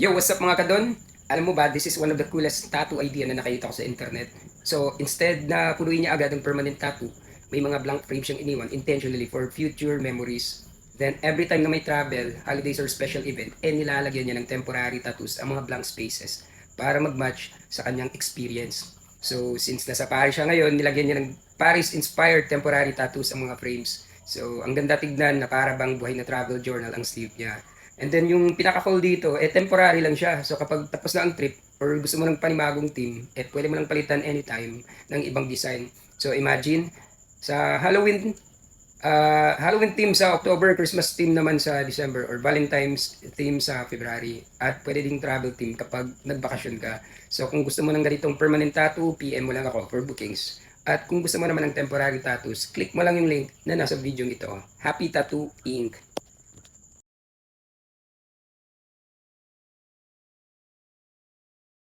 Yo, what's up mga kadon? Alam mo ba, this is one of the coolest tattoo idea na nakita ko sa internet. So, instead na punuin niya agad ng permanent tattoo, may mga blank frames siyang iniwan intentionally for future memories. Then, every time na may travel, holidays or special event, nilalagyan niya ng temporary tattoos ang mga blank spaces para mag-match sa kanyang experience. So, since nasa Paris siya ngayon, nilagyan niya ng Paris-inspired temporary tattoos ang mga frames. So, ang ganda tignan na para bang buhay na travel journal ang sleeve niya. And then yung pinaka-call dito, temporary lang siya. So kapag tapos na ang trip or gusto mo ng panibagong team, pwede mo lang palitan anytime ng ibang design. So imagine, sa Halloween theme sa October, Christmas theme naman sa December, or Valentine's theme sa February. At pwede ding travel theme kapag nagbakasyon ka. So kung gusto mo ng ganitong permanent tattoo, PM mo lang ako for bookings. At kung gusto mo naman ng temporary tattoos, click mo lang yung link na nasa video ito. Happy Tattoo Inc.